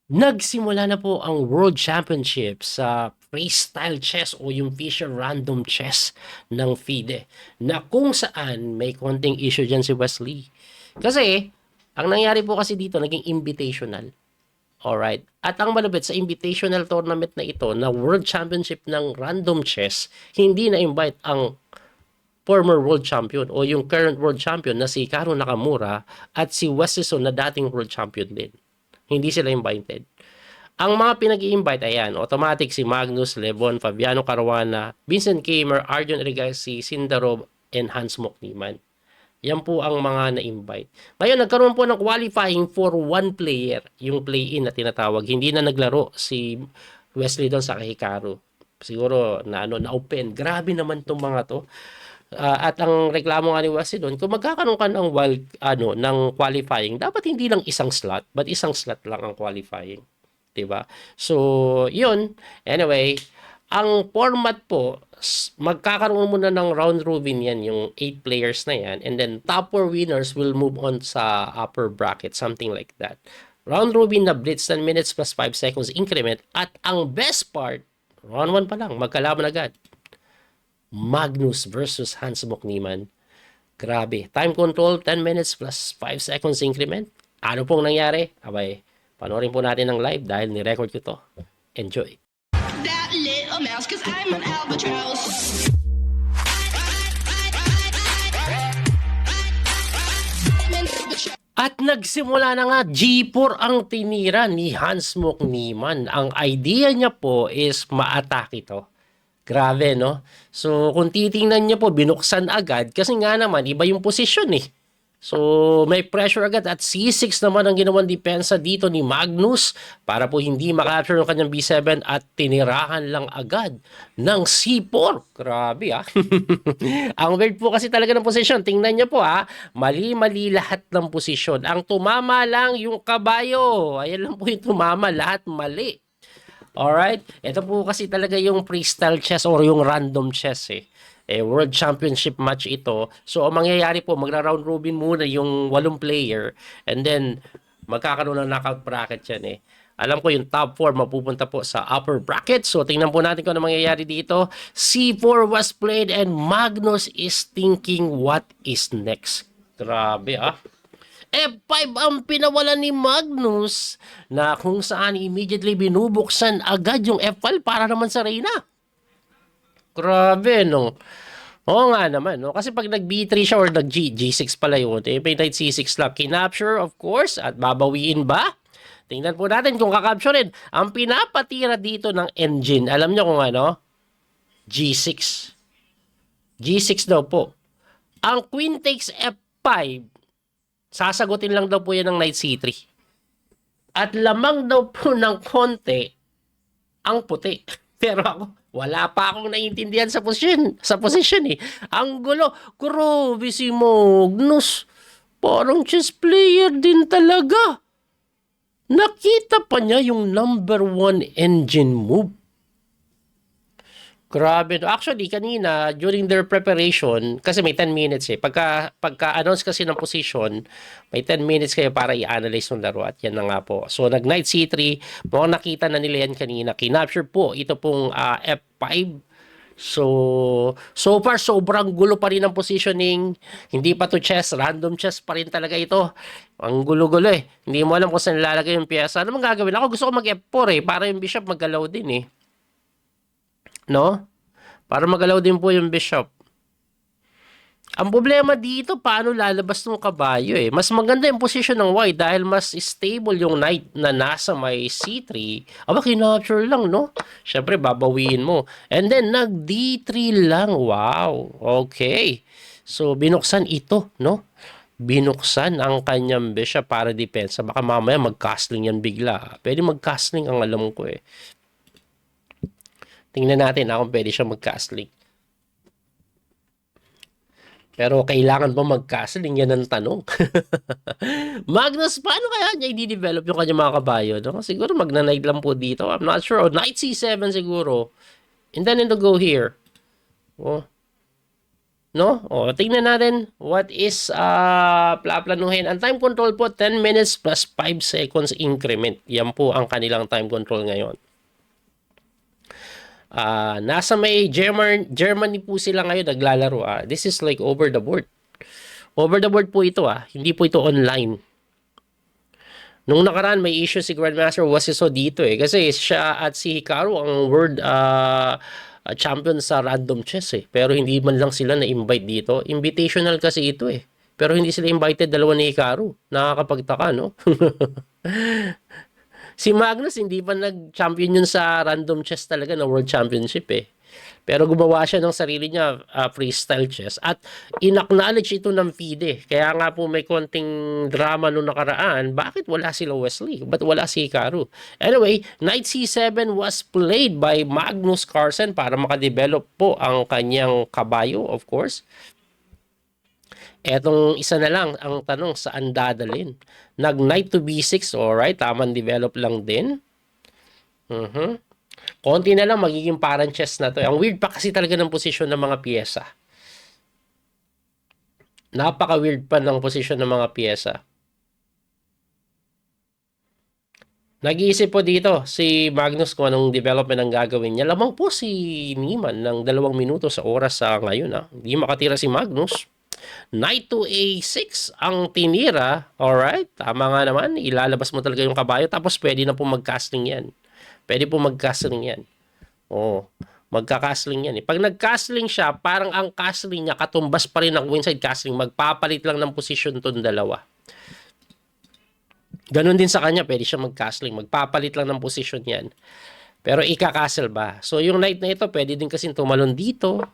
Nagsimula na po ang World Championship sa freestyle chess o yung Fischer Random Chess ng FIDE na kung saan may konting issue dyan si Wesley. Kasi, ang nangyari po kasi dito, naging invitational. Alright? At ang malupit sa invitational tournament na ito, na World Championship ng Random Chess, hindi na-invite ang former world champion o yung current world champion na si Hikaru Nakamura at si Wesley na dating world champion din. Hindi sila invited. Ang mga pinag-i-invite, ayan, automatic si Magnus, Lebon, Fabiano Caruana, Vincent Kamer, Arjun Erigasi, Sindarov, and Hans Mokniman. Yan po ang mga na-invite. Ngayon, nagkaroon po ng qualifying for one player, yung play-in na tinatawag. Hindi na naglaro si Wesley doon sa Hikaru. Siguro na open. Grabe naman tong mga to. At ang reklamo nga ni Wesley doon, kung magkakaroon ka ng ng qualifying, dapat hindi lang isang slot, but isang slot lang ang qualifying. 'Di ba? So, 'yun. Anyway, ang format po, magkakaroon muna ng round robin yan, yung 8 players na yan, and then top 4 winners will move on sa upper bracket, something like that. Round robin na blitz, 10 minutes plus 5 seconds increment, at ang best part, round 1 pa lang, magkalaban agad. Magnus versus Hans Mokniman. Grabe. Time control, 10 minutes plus 5 seconds increment. Ano pong nangyari? Abay, panoorin po natin ng live dahil ni-record ko to. Enjoy. That little mouse, 'cause I'm an albatross. At nagsimula na nga, G4 ang tinira ni Hans Mokniman. Ang idea niya po is ma-attack ito. Grabe, no? So, kung titingnan niyo po, binuksan agad kasi nga naman, iba yung posisyon eh. So, may pressure agad at C6 naman ang ginawang depensa dito ni Magnus para po hindi makapture yung kanyang B7 at tinirahan lang agad ng C4. Grabe ah. Ang weird po kasi talaga ng posisyon. Tingnan niyo po ah, mali-mali lahat ng posisyon. Ang tumama lang yung kabayo. Ayan lang po yung tumama, lahat mali. Alright? Ito po kasi talaga yung freestyle chess or yung random chess eh. World Championship match ito. So, ang mangyayari po, magra-round robin muna yung 8 player and then magkakaroon ng knockout bracket yan eh. Alam ko yung top 4 mapupunta po sa upper bracket. So, tingnan po natin kung ano mangyayari dito. C4 was played and Magnus is thinking what is next. Grabe ah. F5 ang pinawalan ni Magnus na kung saan immediately binubuksan agad yung F5 para naman sa Reyna. Grabe, no? Oo nga naman, no? Kasi pag nag-B3 siya or G6 pala yun, may knight C6 lang. Kinapture, of course, at babawiin ba? Tingnan po natin kung kakapturein. Ang pinapatira dito ng engine, alam nyo kung ano? G6. G6 daw po. Ang queen takes F5, sasagutin lang daw po yan ng knight C3. At lamang daw po ng konti ang puti. Pero ako, wala pa akong naiintindihan sa posisyon eh. Ang gulo, grabe si Magnus. Parang chess player din talaga. Nakita pa niya yung number 1 engine move. Grabe. Actually, kanina, during their preparation, kasi may 10 minutes eh. Pagka-announce kasi ng position, may 10 minutes kayo para i-analyze ng laro at yan na nga po. So, nag-knight C3, mukhang nakita na nila yan kanina. Kinapture po, ito pong F5. So far, sobrang gulo pa rin ang positioning. Hindi pa to chess, random chess pa rin talaga ito. Ang gulo-gulo eh. Hindi mo alam kung saan lalagay yung pyesa. Ano mang gagawin? Ako gusto ko mag-F4 eh, para yung bishop maggalaw din eh. No? Para magalaw din po yung bishop. Ang problema dito, paano lalabas ng kabayo eh. Mas maganda yung position ng white dahil mas stable yung knight na nasa may C3. Aba, kinapture lang, no? Siyempre, babawiin mo. And then, nag-D3 lang. Wow. Okay. So, binuksan ito, no? Binuksan ang kanyang bishop para depensa. Baka mamaya mag-castling yan bigla. Pwede mag-castling ang alam ko eh. Tingnan natin kung pwede siya mag-castling. Pero kailangan ba mag-castling? Yan ang tanong. Magnus, paano kaya niya i-develop yung kanyang mga kabayo? No? Siguro magna-knight lang po dito. I'm not sure. Knight C7 siguro. And then in the go here. Oh. No? O, tingnan natin what is plaplanuhin. Ang time control po, 10 minutes plus 5 seconds increment. Yan po ang kanilang time control ngayon. Nasa may Germany po sila ngayon naglalaro. This is like over the board. Over the board po ito. Hindi po ito online. Nung nakaraan may issue si Grandmaster Wasiso dito kasi siya at si Hikaru ang world champion sa random chess pero hindi man lang sila na-invite dito. Invitational kasi ito pero hindi sila invited, dalawa ni Hikaru. Nakakapagtaka, no? Si Magnus hindi pa nag-champion yun sa random chess talaga na world championship Pero gumawa siya ng sarili niya freestyle chess at inacknowledge ito ng FIDE. Kaya nga po may konting drama nung nakaraan. Bakit wala sila Wesley? Ba't wala si Hikaru? Anyway, Knight C7 was played by Magnus Carlsen para makadevelop po ang kanyang kabayo, of course. Etong isa na lang ang tanong, saan dadalhin? Nag-Knight to B6, alright, tamang develop lang din. Konti na lang magiging parang chess na to. Ang weird pa kasi talaga ng posisyon ng mga piyesa. Napaka-weird pa ng posisyon ng mga piyesa. Nag-iisip po dito si Magnus kung anong development ang gagawin niya. Lamang po si Niemann ng 2 minuto sa oras sa ngayon. Hindi makatira si Magnus. Knight to A6 ang tinira. Alright, tama nga naman. Ilalabas mo talaga yung kabayo tapos pwede na po mag-castling yan. Pwede po mag-castling yan. Magka-castling yan Pag nag-castling siya, parang ang castling niya katumbas pa rin ng queenside castling. Magpapalit lang ng position itong dalawa. Ganon din sa kanya, pwede siya mag-castling. Magpapalit lang ng position yan. Pero ika-castle ba? So yung knight na ito, pwede din kasi tumalon dito.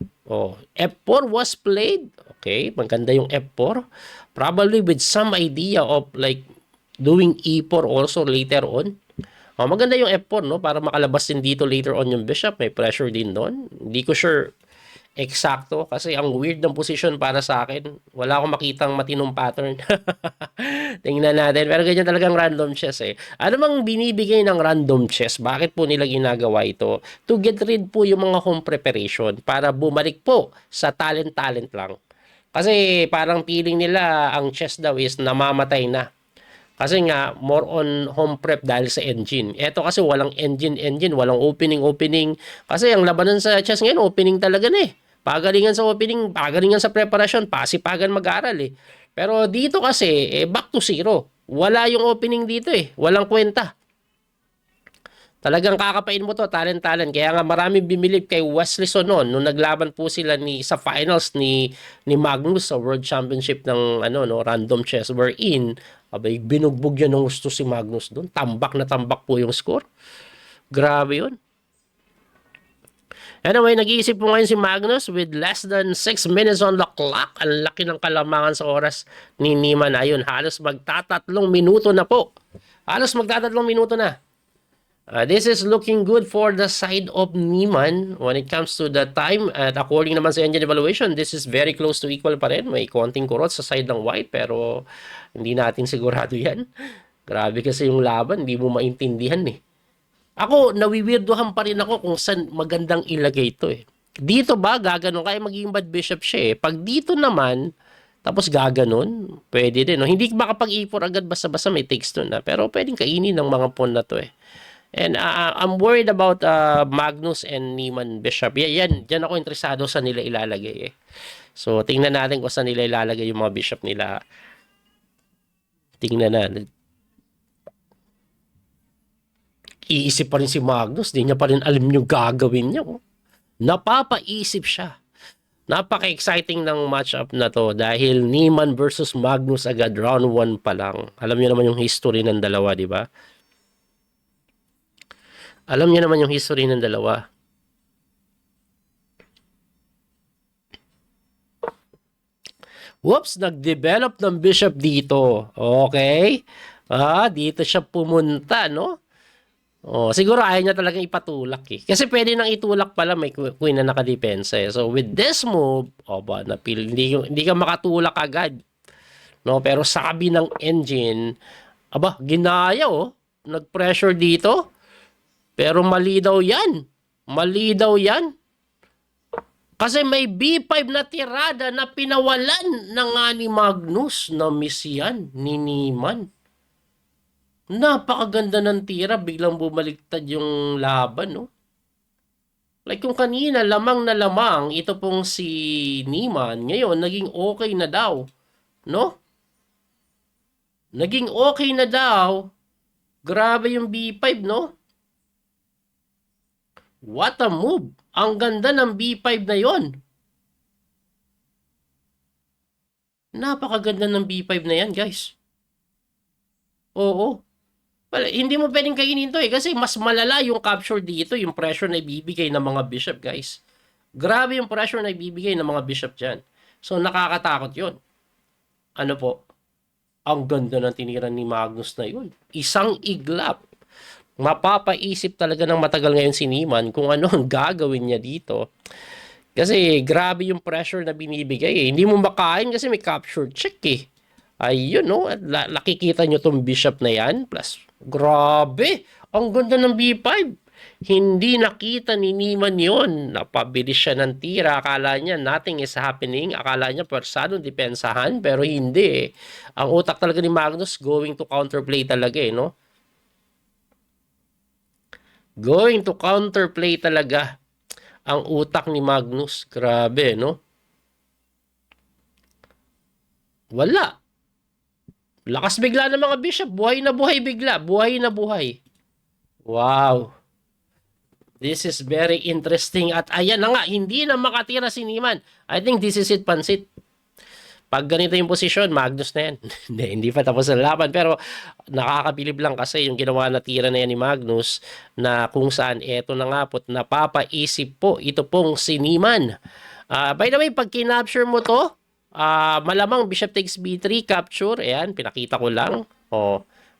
F4 was played. Okay, maganda yung F4. Probably with some idea of like doing E4 also later on. Maganda yung F4, no? Para makalabas din dito later on yung bishop. May pressure din doon. Hindi ko sure eksakto kasi ang weird ng position para sa akin. Wala akong makitang matinong pattern. Tingnan natin. Pero ganyan talagang random chess Ano mang binibigay ng random chess? Bakit po nila ginagawa ito? To get rid po yung mga home preparation para bumalik po sa talent-talent lang. Kasi parang feeling nila ang chess daw is namamatay na. Kasi nga, more on home prep dahil sa engine. Ito kasi walang engine, walang opening. Kasi ang labanan sa chess ngayon, opening talaga na Pagalingan sa opening, pagalingan sa preparation, pasipagan mag-aral Pero dito kasi, back to zero. Wala yung opening dito Walang kwenta. Talagang kakapain mo to, talent. Kaya nga maraming bimilib kay Wesley Sonon nung naglaban po sila sa finals ni Magnus sa World Championship ng random chess wherein binugbog yan ng gusto si Magnus doon. Tambak na tambak po yung score. Grabe yun. Anyway, nag-iisip po ngayon si Magnus with less than 6 minutes on the clock. Ang laki ng kalamangan sa oras ni Niemann. Ayun, halos magtatatlong minuto na po. This is looking good for the side of Niemann when it comes to the time. At according naman sa engine evaluation, this is very close to equal pa rin. May konting kurot sa side ng white pero hindi natin sigurado yan. Grabe kasi yung laban, hindi mo maintindihan Ako, nawiwirdohan pa rin ako kung saan magandang ilagay ito Dito ba, gaganon kaya magiging bad bishop siya Pag dito naman, tapos gaganon, pwede din. Hindi makapag-e4 agad basta-basta may takes doon Pero pwedeng kainin ng mga pawn na to And I'm worried about Magnus and Niemann bishop. Yan ako interesado sa nila ilalagay So, tingnan natin kung saan nila ilalagay yung mga bishop nila. Tingnan natin. Iisip pa rin si Magnus. Di niya pa rin alam yung gagawin niya. Napapaisip siya. Napaka-exciting ng matchup na to dahil Niemann versus Magnus agad round 1 pa lang. Alam niyo naman yung history ng dalawa, di ba? Whoops, nag-develop ng bishop dito. Okay? Dito siya pumunta, no? Siguro ayaw niya talagang ipatulak Kasi pwede nang itulak pala may queen na nakadepensa So with this move, hindi ka makatulak agad. No, pero sabi ng engine, ginaya nag-pressure dito. Pero mali daw 'yan. Kasi may B5 na tirada na pinawalan na nga ni Magnus na miss yan ni Niemann. Napakaganda ng tira, biglang bumaliktad yung laban, no? Like kung kanina, lamang na lamang, ito pong si Niemann, ngayon, naging okay na daw, no? Naging okay na daw. Grabe yung B5, no? What a move! Ang ganda ng B5 na yon. Napakaganda ng B5 na yan, guys. Oo. Well, hindi mo pwedeng kainin to kasi mas malala yung capture dito, yung pressure na ibibigay ng mga bishop, guys. Grabe yung pressure na ibibigay ng mga bishop dyan. So, nakakatakot yun. Ano po? Ang ganda ng tinira ni Magnus na yun. Isang iglap. Mapapaisip talaga ng matagal ngayon si Niemann kung ano ang gagawin niya dito. Kasi grabe yung pressure na binibigay. Hindi mo makain kasi may capture check eh. Ayun, no? At nakikita nyo tong bishop na yan. Plus, grabe! Ang ganda ng B5. Hindi nakita ni Niemann yun. Napabilis siya ng tira. Akala niya nothing is happening. Akala niya pwersadong depensahan. Pero hindi eh. Ang utak talaga ni Magnus going to counterplay talaga eh, no? Going to counterplay talaga ang utak ni Magnus. Grabe, no? Wala. Lakas bigla ng mga bishop. Buhay na buhay bigla. Buhay na buhay. Wow. This is very interesting. At ayan na nga, hindi na makatira si Niemann. I think this is it, pansit. Pag ganito yung posisyon, Magnus na yan. Hindi pa tapos ang laban. Pero nakakabilib lang kasi yung ginawa na tira na yan ni Magnus na kung saan eto na nga po, napapaisip po ito pong si Niemann. By the way, pag kinapture mo to, malamang bishop takes b3 capture. Ayan, pinakita ko lang.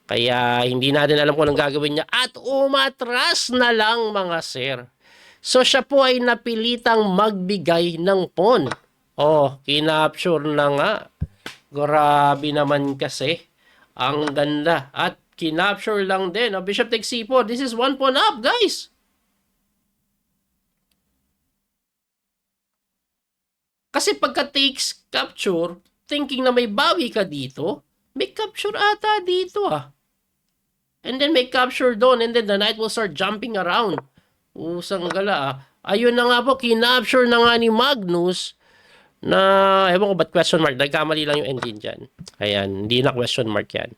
Kaya hindi natin alam kung anong gagawin niya. At umatras na lang mga sir. So siya po ay napilitang magbigay ng pawn. Kinapture na nga. Grabe naman kasi. Ang ganda. At kinapture lang din. Bishop takes c4. This is one pawn up, guys. Kasi pagka takes capture, thinking na may bawi ka dito, may capture ata dito And then may capture doon, and then the knight will start jumping around. Usang gala Ayun na nga po, kinapture na nga ni Magnus na, ewan ko ba't question mark, nagkamali lang yung engine dyan. Ayan, hindi na question mark yan.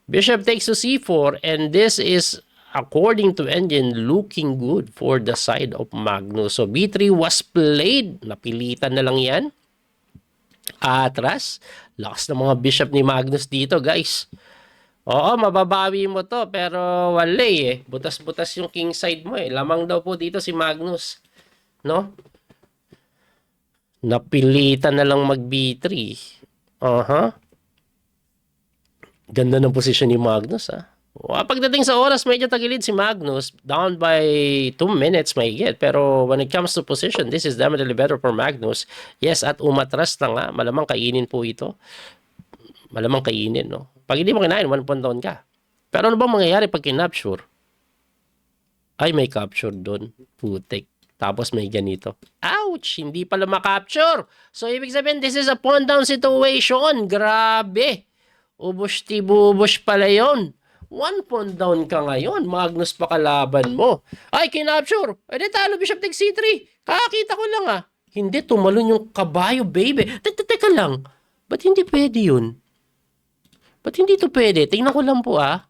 Bishop takes to c4, and this is according to engine, looking good for the side of Magnus. So, b3 was played. Napilitan na lang yan. Atras. Lakas ng mga bishop ni Magnus dito, guys. Mababawi mo to, pero wala eh. Butas-butas yung king side mo eh. Lamang daw po dito si Magnus. No? Napilitan na lang mag b3. Ganda ng posisyon ni Magnus Pagdating sa oras, medyo tagilid si Magnus. Down by 2 minutes may get. Pero when it comes to position, this is definitely better for Magnus. Yes, at umatras na nga. Malamang kainin po ito. Malamang kainin, no? Pag hindi mo kinain, 1 pawn down ka. Pero ano bang mangyayari pag kinapture? Ay, may capture doon. Putik. Tapos may ganito. Ouch! Hindi pala makapture. So, ibig sabihin, this is a pawn down situation. Grabe. Ubush-tibubush pala yun. 1 pawn down ka ngayon. Magnus pa kalaban mo. Ay, kinapture. Di talo, bishop takes c3. Kakakita ko lang Hindi, tumalon yung kabayo, baby. Teka lang. Ba't hindi pwede yun? Ba't hindi to pwede? Tingnan ko lang po Ba't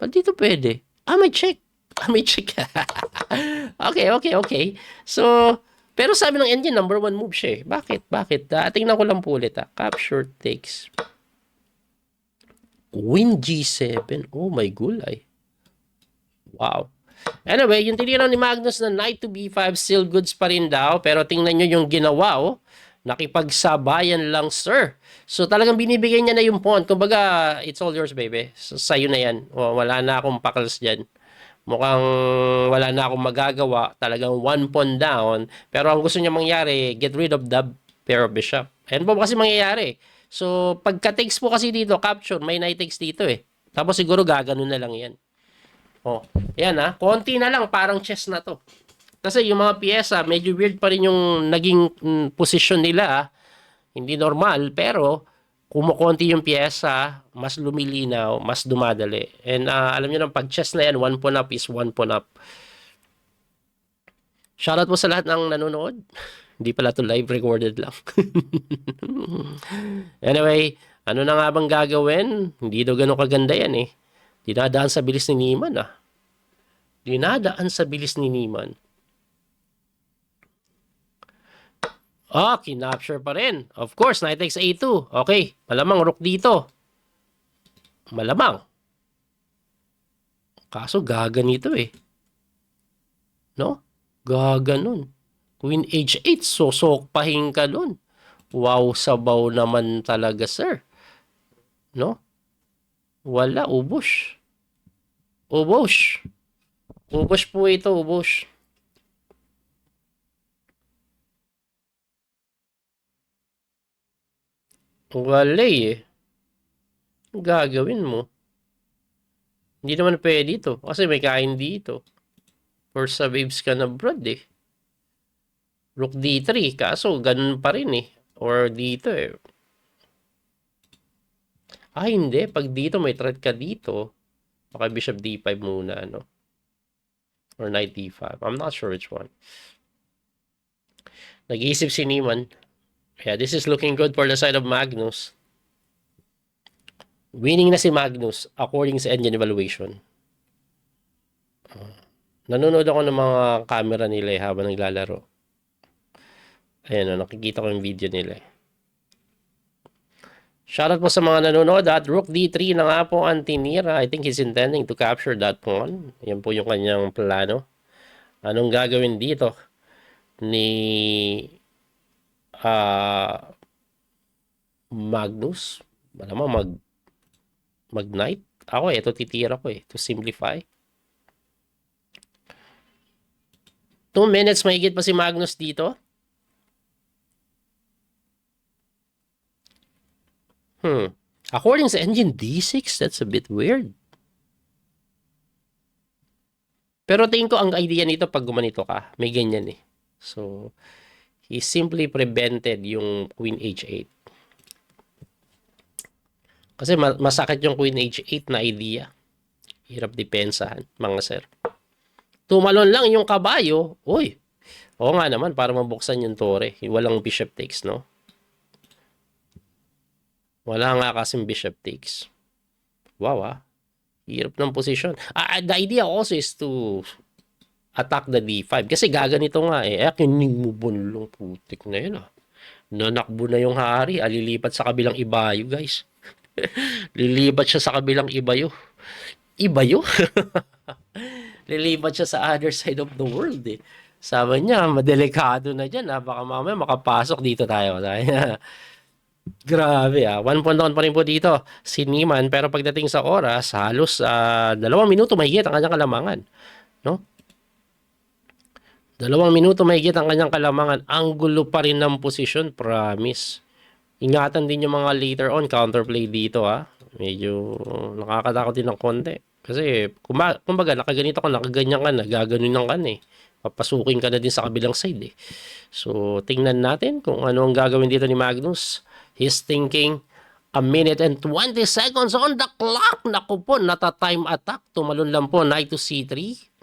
di to pwede? May check. May check. Okay. So, pero sabi ng engine, number 1 move siya Bakit? Tingnan ko lang po ulit Capture takes. Queen G7. Oh my gulay. Wow. Anyway, yung tinira ni Magnus na knight to B5 still goods pa rin daw. Pero tingnan nyo yung ginawa nakipagsabayan lang sir. So talagang binibigay niya na yung pawn. Kumbaga, it's all yours baby. So, sa'yo na yan. Wala na akong pakals dyan. Mukhang wala na akong magagawa. Talagang 1 pawn down. Pero ang gusto niya mangyari, get rid of the pair of bishop. Ayan po kasi mangyayari. So, pagka-takes po kasi dito, capture, may knight takes dito Tapos siguro gaganon na lang yan. Yan konti na lang, parang chess na to. Kasi yung mga piyesa, medyo weird pa rin yung naging posisyon nila. Hindi normal, pero kumukonti yung piyesa, mas lumilinaw, mas dumadali. And alam niyo ng pag-chess na yan, one pawn up is one pawn up. Shoutout po sa lahat ng nanonood. Hindi pala to live, recorded lang. Anyway, ano na nga bang gagawin? Hindi daw ganun kaganda yan eh. Dinadaan sa bilis ni Niman ah. Dinadaan sa bilis ni Niman. Kinapture pa rin. Of course, knight takes a2. Okay, malamang rook dito. Malamang. Kaso gaganito eh. No? Gaganon. Queen h8, sosokpahin ka nun. Wow, sabaw naman talaga, sir. No? Wala, ubos. Ubos. Ubos po ito, ubos. Wala eh. Gagawin mo. Hindi naman pwede ito. Kasi may kain dito. Or sa babes ka na broad eh. Rook d3. Kaso, ganun pa rin eh. Or dito eh. Hindi. Pag dito, may threat ka dito. Baka bishop d5 muna, no? Or knight d5. I'm not sure which one. Nag-iisip si Niemann. Yeah, this is looking good for the side of Magnus. Winning na si Magnus according sa engine evaluation. Nanonood ako ng mga camera nila habang naglalaro. Ayan, nakikita ko yung video nila. Shoutout po sa mga nanonood at Rook D3 na nga po ang tinira. I think he's intending to capture that pawn. Yan po yung kanyang plano. Anong gagawin dito ni Magnus? Malamang mag-knight. Ako ito titira ko to simplify. 2 minutes mahigit pa si Magnus dito. According sa engine D6, that's a bit weird. Pero tingin ko ang idea nito pag gumanito ka, may ganyan eh. So, he simply prevented yung Queen H8. Kasi masakit yung Queen H8 na idea. Hirap depensahan, mga sir. Tumalon lang yung kabayo. Uy, oo nga naman, para mabuksan yung tore. Walang bishop takes, no? Wala nga kasing bishop takes. Wow, hirap ng position. The idea also is to attack the d5. Kasi gaganito nga eh. Kinig mo bunlong putik na yun Nanakbo na yung hari. Lilipat sa kabilang ibayo, guys. Lilipat siya sa kabilang ibayo. Ibayo? Lilipat siya sa other side of the world eh. Sabi niya, madelikado na dyan Baka mamaya makapasok dito tayo. Grabe 1 point down pa rin po dito si Niemann, pero pagdating sa oras halos 2 minuto mahigit ang kanyang kalamangan, no? 2 minuto mahigit ang kanyang kalamangan. Ang gulo pa rin ng position, promise. Ingatan din yung mga later on counterplay dito Medyo nakakatakot din ng konti. Kasi kumbaga nakaganito ka, nakaganyan ka na, gaganunan ka na Papasukin ka na din sa kabilang side So tingnan natin kung ano ang gagawin dito ni Magnus. He's thinking 1 minute and 20 seconds on the clock. Naku po, nata-time attack. Tumalon lang po, knight to c3.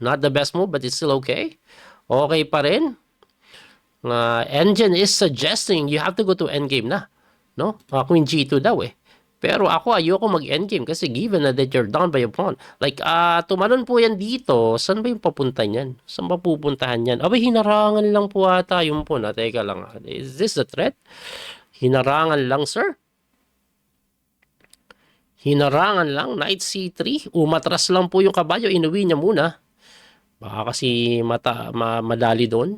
Not the best move, but it's still okay. Okay pa rin. Engine is suggesting you have to go to endgame na. No? Queen g2 daw Pero ako, ayoko mag-endgame kasi given na that you're down by a pawn. Like, tumalon po yan dito. Saan ba yung papunta niyan? Saan ba pupuntahan yan? Abay, hinarangan lang po ata yung pawn. Teka lang. Is this a threat? Hinarangan lang, sir. Hinarangan lang. Knight c3. Umatras lang po yung kabayo. Inuwi niya muna. Baka kasi madali doon.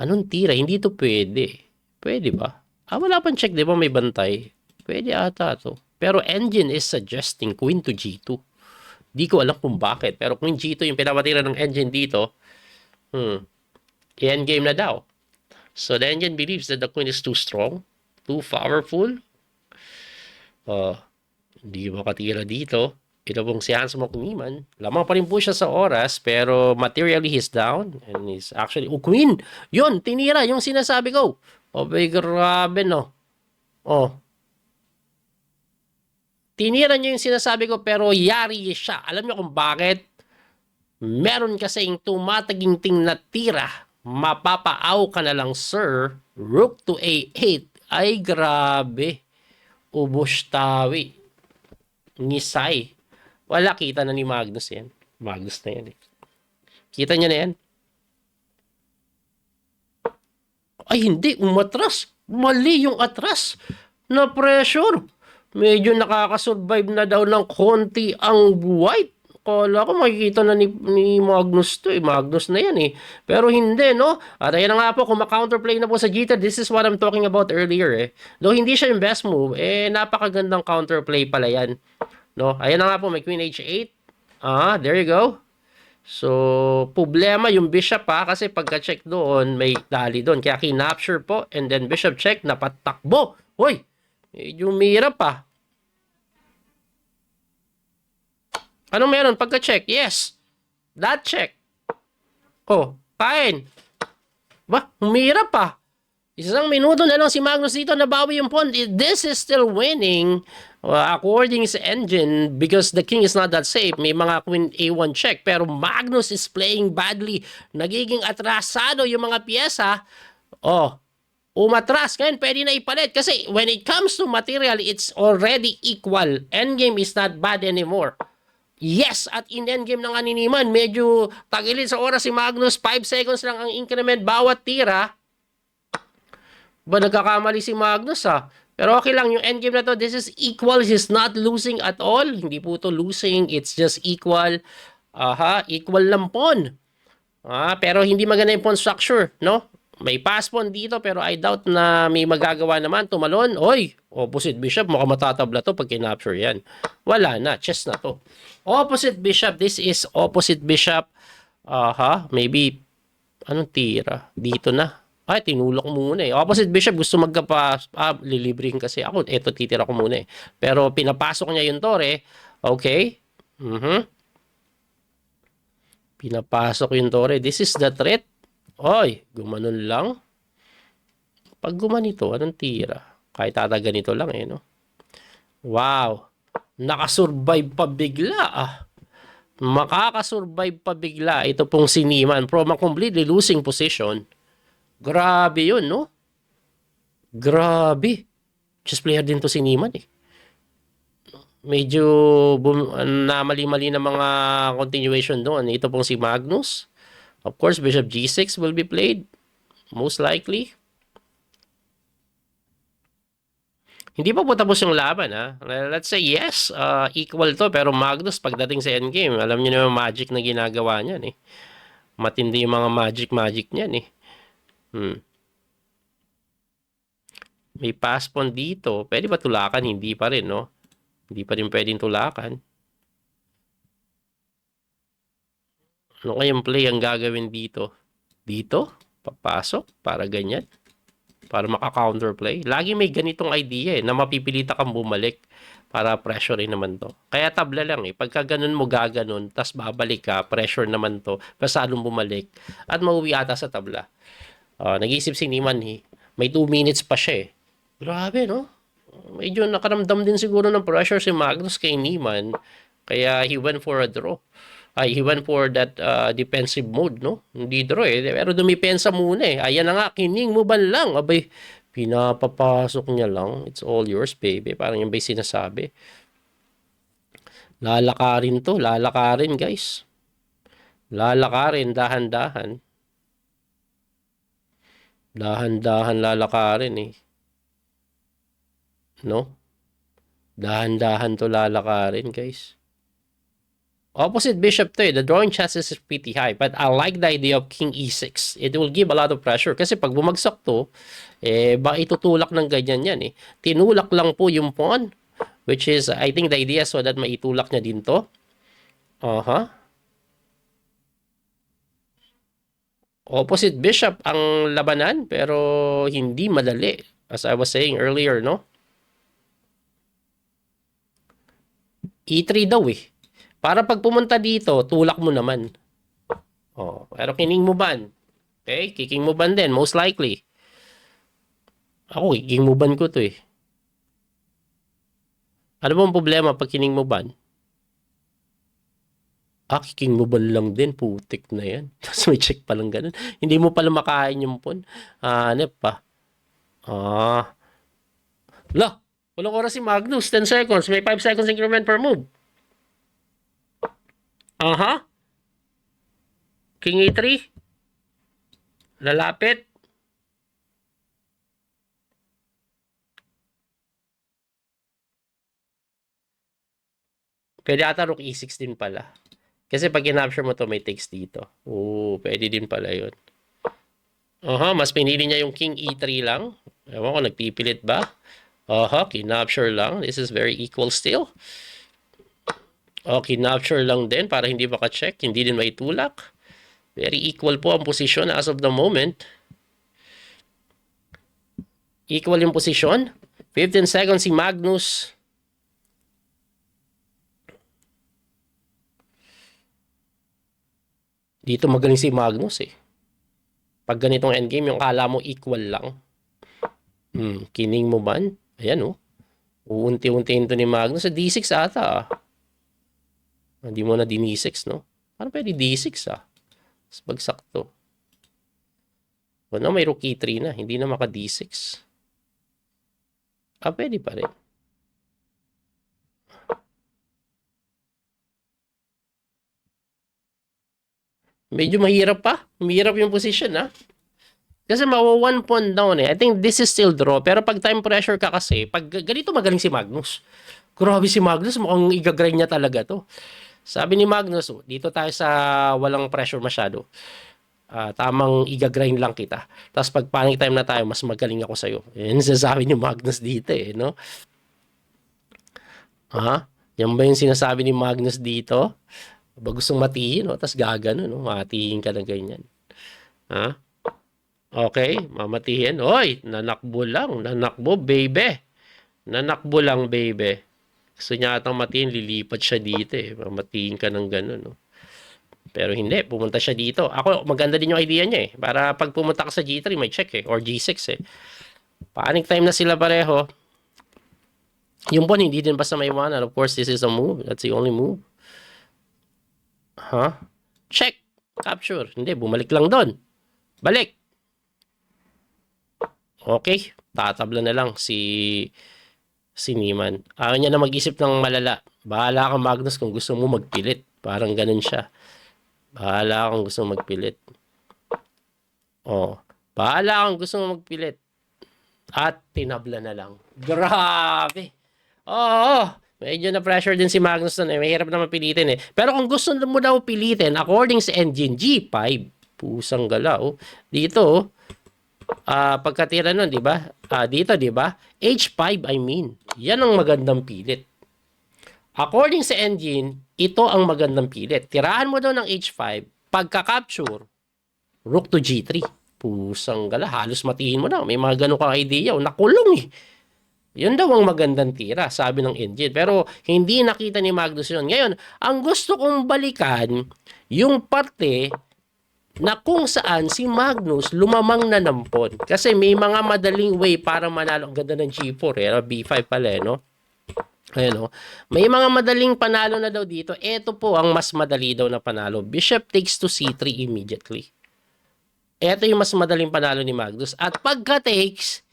Anong tira? Hindi to pwede. Pwede ba? Wala pang check, di ba? May bantay. Pwede ata to. Pero engine is suggesting queen to g2. Di ko alam kung bakit. Pero queen g2 yung pinapatira ng engine dito. I-endgame na daw. So the engine believes that the queen is too strong, too powerful. Hindi makatira dito. Ito pong si Hans Mokniman. Lamang pa rin po siya sa oras, pero materially he's down. And he's actually, queen! Yun, tinira yung sinasabi ko. Grabe, no? Oh. Tinira niya yung sinasabi ko, pero yari siya. Alam niyo kung bakit? Meron kasing tumataginting na tira. Mapapaaw ka na lang, sir. Rook to A8. Ay, grabe. Ubos tawi. Ngisay. Wala, kita na ni Magnus yan. Magnus na yan eh. Kita niya na yan. Ay, hindi. Umatras. Mali yung atras. Na pressure. Medyo nakakasurvive na daw ng konti ang white. Kala ko makikita na ni Magnus to eh. Magnus na yan eh. Pero hindi, no? At ayan na nga po, kung ma-counterplay na po sa Jita, this is what I'm talking about earlier eh. Though hindi siya yung best move, eh napakagandang counterplay pala yan. No? Ayan na nga po, may Queen H8. There you go. So, problema yung bishop pa kasi pagka-check doon, may dali doon. Kaya kinapture po and then bishop check, napatakbo. Hoy! Medyo umira pa. Anong meron pagka-check? Yes. That check. Oh, kain. Ba, umira pa. Isang minuto na lang si Magnus dito, nabawi yung pawn. This is still winning according sa engine because the king is not that safe. May mga queen A1 check. Pero Magnus is playing badly. Nagiging atrasado yung mga piyesa. Oh, umatras. Ngayon, pwede na ipalit. Kasi when it comes to material, it's already equal. Endgame is not bad anymore. Yes, at in endgame ng aniniman, medyo tagilid sa oras si Magnus. 5 seconds lang ang increment bawat tira. Ba nagkakamali si Magnus ha? Pero okay lang, yung endgame na to, this is equal. He's not losing at all. Hindi po to losing. It's just equal. Equal lang pawn. Pero hindi maganda yung pawn structure, no? May pass pawn dito, pero I doubt na may magagawa naman. Tumalon. Oy, opposite bishop. Mukhang matatabla to pag kinapture yan. Wala na. Chess na to. Opposite bishop. This is opposite bishop. Maybe, anong tira? Dito na. Ay, tinulok muna eh. Opposite bishop, gusto lilibring kasi ako. Eto, titira ko muna eh. Pero pinapasok niya yung tore. Okay. Pinapasok yung tore. This is the threat. Oy, gumanon lang. Pag gumanito, anong tira? Kahit ganito lang eh, no? Wow. Nakasurvive pa bigla Makakasurvive pa bigla. Ito pong si Niemann from a completely losing position. Grabe yun, no? Grabe. Chess player din to si Niemann eh. Medyo namali-mali na mga continuation doon. Ito pong si Magnus. Of course, bishop G6 will be played. Most likely. Hindi pa po tapos yung laban, ha? Let's say, yes, equal to. Pero Magnus, pagdating sa endgame, alam niyo na yung magic na ginagawa niyan, eh. Matindi yung mga magic niyan, eh. May pass pawn dito. Pwede ba tulakan? Hindi pa rin, no? Hindi pa rin pwedeng tulakan. Ano kayang play ang gagawin dito? Dito? Papasok? Para ganyan? Para maka-counterplay? Lagi may ganitong idea na mapipilita kang bumalik para pressure naman to. Kaya tabla lang eh. Pagka ganun mo gaganon, tas babalik ka, pressure naman to, pasalong bumalik, at mauwi ata sa tabla. Nag-iisip si Niemann eh. May 2 minutes pa siya eh. Grabe, no? Medyo nakaramdam din siguro ng pressure si Magnus kay Niemann. Kaya he went for a draw. He went for that defensive mode, no? Hindi draw eh. Pero dumipensa muna eh. Ayan na nga, kining mo ba lang? Abay, pinapapasok niya lang. It's all yours, baby. Parang yung ba sinasabi. Lalakarin to. Lalakarin, guys. Lalakarin, dahan-dahan. Dahan-dahan lalakarin eh. No? Dahan-dahan to lalakarin, guys. Opposite bishop to eh. The drawing chances is pretty high. But I like the idea of king e6. It will give a lot of pressure. Kasi pag bumagsak to, ba itutulak ng ganyan yan eh. Tinulak lang po yung pawn. Which is, I think the idea so that maitulak niya din to. Opposite bishop ang labanan. Pero hindi madali. As I was saying earlier, no? E3 daw eh. Para pag pumunta dito, tulak mo naman. Oh, pero kining mo ban. Okay, kicking mo ban din, most likely. Ako, kicking mo ban ko to eh. Ano ba ang problema pag kining mo ban? Kicking mo ban lang din, putik na yan. Tapos may check pa lang ganun. Hindi mo pala makain yung pon. Hanep pa. Lah, walang oras si Magnus, 10 seconds. May 5 seconds increment per move. King E3. Lalapit. Pwede ata rook E6 din pala. Kasi pag kinapture mo to, may takes dito. Pwede din pala yun. Mas pinili niya yung King E3 lang. Ewan ko, nagpipilit ba? Kinapture lang. This is very equal still. Kinapture lang din para hindi maka-check. Hindi din maitulak. Very equal po ang posisyon as of the moment. Equal yung posisyon. 15 seconds si Magnus. Dito magaling si Magnus eh. Pag ganitong endgame, yung kala mo equal lang. Kining mo ban? Ayan oh. Uunti-untiin to ni Magnus. Sa D6 ata ah. Hindi mo na D6 no? Parang pwede D6 ah. Mas bagsak to. May rook E3 na. Hindi na maka D6. Pwede pa rin. Medyo mahirap pa. Mahirap yung position, ha? Kasi mawa 1 pawn down eh. I think this is still draw. Pero pag time pressure ka kasi, pag ganito magaling si Magnus. Grabe si Magnus. Mukhang igagrind niya talaga to. Sabi ni Magnus, dito tayo sa walang pressure masyado. Tamang igagrind lang kita. Tapos pag panic time na tayo, mas magaling ako sa'yo. Yan sasabi ni Magnus dito eh, no? Yan ba yung sinasabi ni Magnus dito? Ba gustong matiin, no? Tapos gagano, no? Matiin ka na ganyan. Okay, mamatihin. Oy, nanakbo lang. Nanakbo, baby. Nanakbo lang, baby. Gusto niya atang matiin, lilipat siya dito eh. Mamatiin ka ng gano'n, no? Pero hindi, pumunta siya dito. Ako, maganda din yung idea niya eh. Para pag pumunta ka sa G3, may check eh. Or G6 eh. Panic time na sila pareho. Yung pawn, hindi din basta may one. And of course, this is a move. That's the only move. Check. Capture. Hindi, bumalik lang doon. Balik. Okay. Tatabla na lang si Niemann. Ayaw niya na mag-isip ng malala. Bahala kang Magnus kung gusto mo magpilit. Parang ganun siya. Bahala kang gusto mo magpilit. Bahala kang gusto mo magpilit. At tinabla na lang. Grabe. Medyo na-pressure din si Magnus na mahirap na mapilitin eh. Pero kung gusto mo daw pilitin, according sa engine, G5, pusang galaw. Dito, pagkatira nun, di ba? Dito, di ba? H5, I mean. Yan ang magandang pilit. According sa engine, ito ang magandang pilit. Tirahan mo daw ng H5, pagka-capture, rook to G3. Pusang gala, halos matiin mo na. May mga ganun kang idea. Nakulong eh. Yun daw ang magandang tira, sabi ng engine. Pero hindi nakita ni Magnus yun. Ngayon, ang gusto kong balikan, yung parte na kung saan si Magnus lumamang na nampon. Kasi may mga madaling way para manalo. Ang ganda ng G4 eh. B5 pala no? Ayan, no? May mga madaling panalo na daw dito. Ito po ang mas madali daw na panalo. Bishop takes to C3 immediately. Ito yung mas madaling panalo ni Magnus. At pagka takes,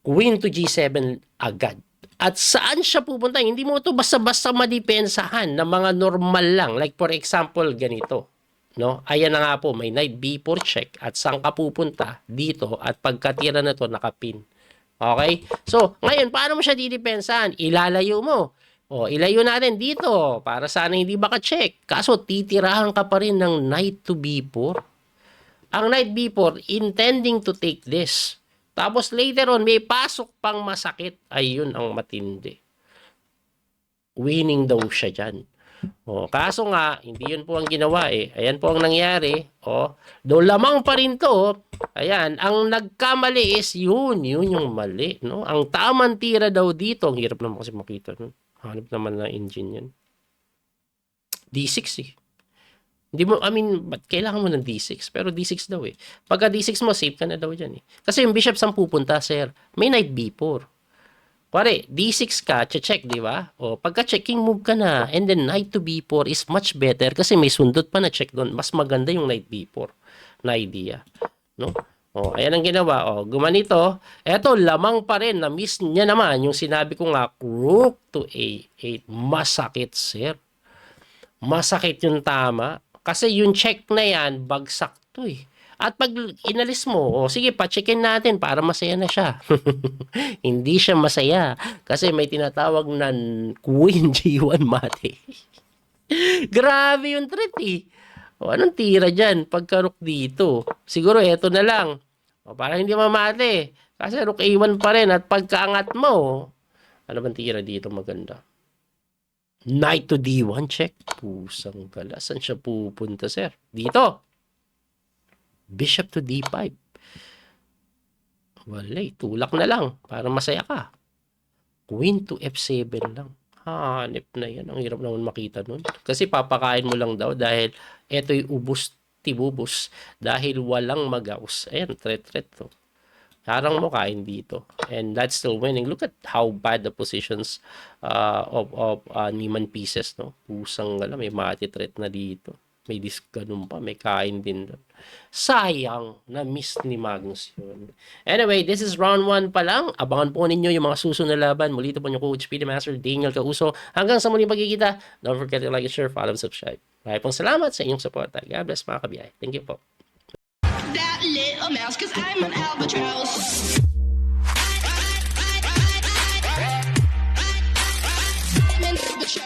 Queen to G7 agad. At saan siya pupunta? Hindi mo ito basta-basta madipensahan na mga normal lang. Like for example, ganito. No? Ayan na nga po, may knight B4 check. At saan ka pupunta? Dito. At pagkatira na to nakapin. Okay? So, ngayon, paano mo siya didepensahan? Ilalayo mo. Ilayo natin dito para sana hindi maka-check. Kaso, titirahan ka pa rin ng knight to B4. Ang knight B4, intending to take this. Tapos later on, may pasok pang masakit. Ayun ang matindi. Winning daw siya dyan. Kaso nga, hindi yun po ang ginawa eh. Ayan po ang nangyari. Do lamang pa rin to. Ayan, ang nagkamali is yun yung mali. No? Ang tamang tira daw dito, ang hirap naman kasi makita. No? Hanap naman na engine yan. D6 eh. Hindi mo, I mean, ba't kailangan mo ng D6? Pero D6 daw eh. Pagka D6 mo, safe ka na daw dyan eh. Kasi yung bishop saan pupunta, sir? May knight B4. Pare, D6 ka, check, di ba? O, pagka checking move ka na, and then knight to B4 is much better kasi may sundot pa na check doon. Mas maganda yung knight B4 na idea. No? O, ayan ang ginawa. O, gumanito. Eto, lamang pa rin. Na-miss niya naman yung sinabi ko nga, rook to A8. Masakit, sir. Masakit yung tama. Kasi yung check na yan, bagsak to eh. At pag inalis mo, sige, pa-checkin natin para masaya na siya. Hindi siya masaya. Kasi may tinatawag na Queen G1 mate. Grabe yung threat eh. O, anong tira dyan pagka-rook dito? Siguro eto na lang. O, para hindi mamate. Kasi rook A1 pa rin. At pagkaangat mo, ano bang tira dito maganda? Knight to D1 check. Pusang gala. Saan siya pupunta, sir? Dito. Bishop to D5. Wala eh. Tulak na lang. Para masaya ka. Queen to F7 lang. Hanip na yan. Ang hirap naman makita nun. Kasi papakain mo lang daw dahil eto'y ubus tibubus. Dahil walang magaus. Ayan, threat to. Harang mo kain dito. And that's still winning. Look at how bad the positions of Niemann pieces, no? Pusang may mati threat na dito. May ganun pa. May kain din doon. Sayang na miss ni Magnus yun. Anyway, this is round 1 pa lang. Abangan po ninyo yung mga susunod na laban. Muli ito po yung Coach Speedy Master Daniel Causo. Hanggang sa muling pagkikita, don't forget to like, share, follow, and subscribe. Maraming pong salamat sa inyong support. God bless mga kabiyay. Thank you po. That little mouse, cause I'm an albatross.